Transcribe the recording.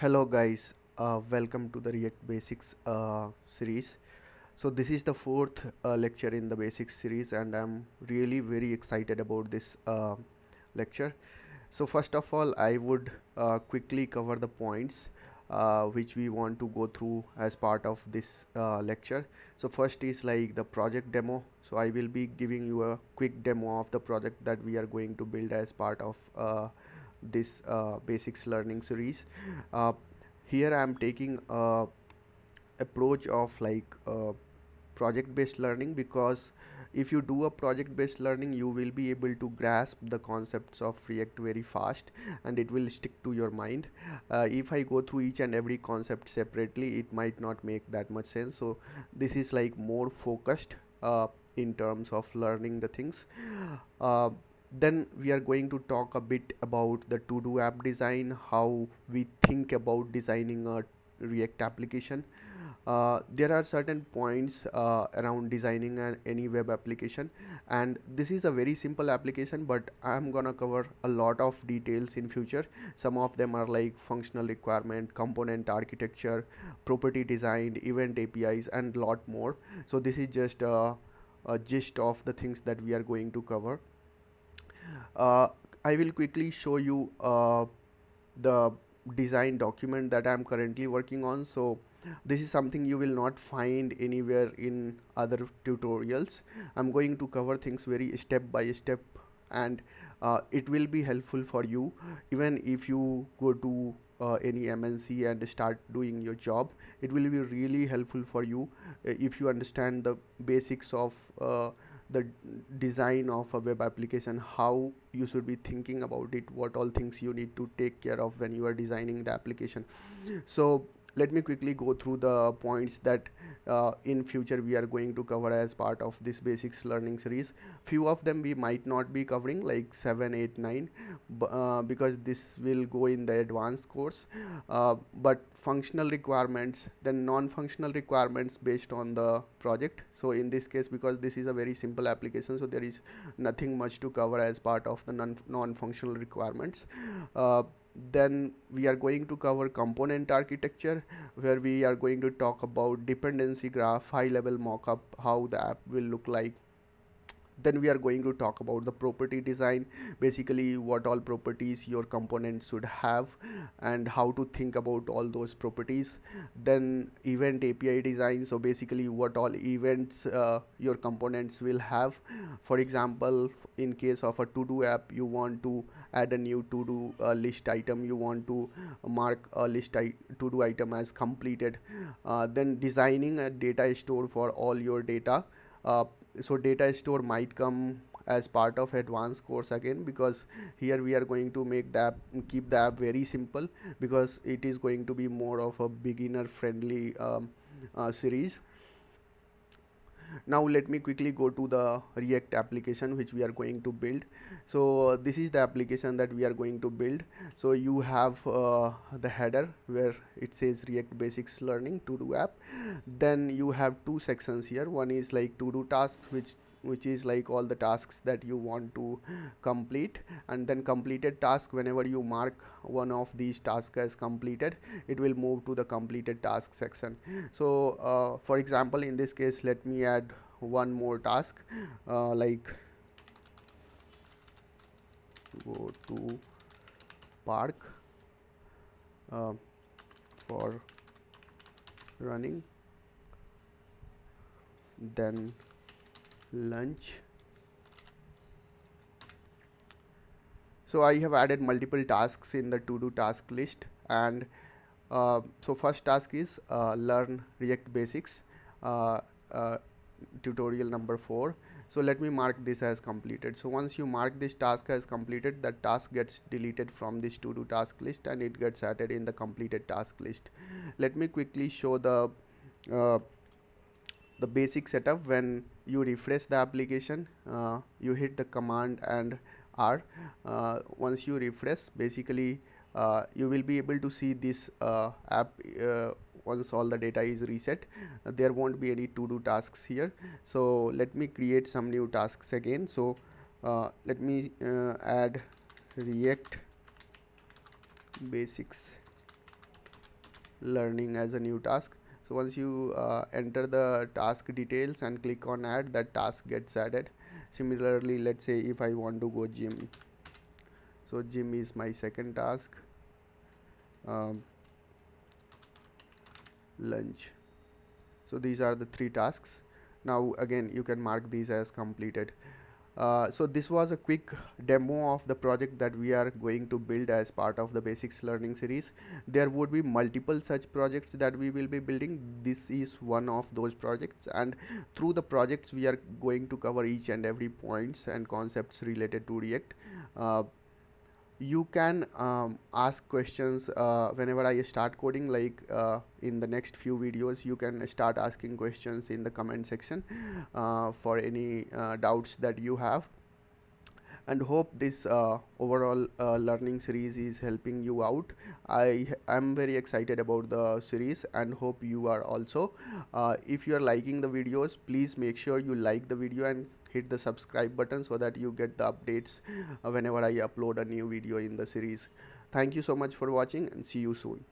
Hello guys, welcome to the React Basics series. So this is the fourth lecture in the basics series and I'm really very excited about this lecture. So first of all, I would quickly cover the points which we want to go through as part of this lecture. So first is like the project demo. So I will be giving you a quick demo of the project that we are going to build as part of this basics learning series. uh, Here I am taking a approach of like project based learning, because if you do a project based learning you will be able to grasp the concepts of React very fast and it will stick to your mind. If I go through each and every concept separately it might not make that much sense, so this is like more focused in terms of learning the things. uh, then we are going to talk a bit about the to do app design, how we think about designing a React application. There are certain points around designing any web application, and this is a very simple application, but I'm gonna cover a lot of details in future. Some of them are like functional requirement, component architecture, property design, event APIs, and lot more. So this is just a gist of the things that we are going to cover. uh, I will quickly show you the design document that I'm currently working on. So this is something you will not find anywhere in other tutorials. I'm going to cover things very step by step, and it will be helpful for you even if you go to any MNC and start doing your job. It will be really helpful for you if you understand the basics of the design of a web application, how you should be thinking about it, what all things you need to take care of when you are designing the application. So let me quickly go through the points that in future we are going to cover as part of this basics learning series. Few of them we might not be covering, like 7, 8, 9, because this will go in the advanced course. But functional requirements, then non-functional requirements based on the project. So in this case, because this is a very simple application, so there is nothing much to cover as part of the non-functional requirements. uh, then we are going to cover component architecture, where we are going to talk about dependency graph, high level mockup, how the app will look like. Then we are going to talk about the property design, basically what all properties your components should have and how to think about all those properties. Then event API design, so basically what all events your components will have. For example, in case of a to do app, you want to add a new to do list item, you want to mark a to do item as completed. Then designing a data store for all your data. uh, so data store might come as part of advanced course again, because here we are going to make the app, keep the app very simple, because it is going to be more of a beginner friendly series. Now let me quickly go to the React application which we are going to build. So this is the application that we are going to build. So you have the header where it says React Basics Learning to do app. Then you have two sections here. One is like to do tasks, which is like all the tasks that you want to complete, and then completed task, whenever you mark one of these tasks as completed, it will move to the completed task section. So for example, in this case, let me add one more task, like go to park uh, for running, then lunch. So I have added multiple tasks in the to do task list, and so first task is learn React basics, uh, uh, tutorial number 4. So let me mark this as completed. So once you mark this task as completed, that task gets deleted from this to do task list and it gets added in the completed task list. Let me quickly show uh, the basic setup. When you refresh the application, you hit the command and R. Once you refresh, basically you will be able to see this app. Once all the data is reset, there won't be any to do tasks here. So let me create some new tasks again. So let me add React basics learning as a new task. So once you enter the task details and click on add, that task gets added. Similarly, let's say if I want to go gym, so gym is my second task. um, Lunch. So these are the three tasks. Now again you can mark these as completed. So this was a quick demo of the project that we are going to build as part of the basics learning series. There would be multiple such projects that we will be building. This is one of those projects, and through the projects we are going to cover each and every points and concepts related to React. You can ask questions whenever I start coding, like in the next few videos you can start asking questions in the comment section for any doubts that you have, and hope this overall learning series is helping you out. am very excited about the series and hope you are also. If you are liking the videos, please make sure you like the video and hit the subscribe button so that you get the updates whenever I upload a new video in the series. Thank you so much for watching and see you soon.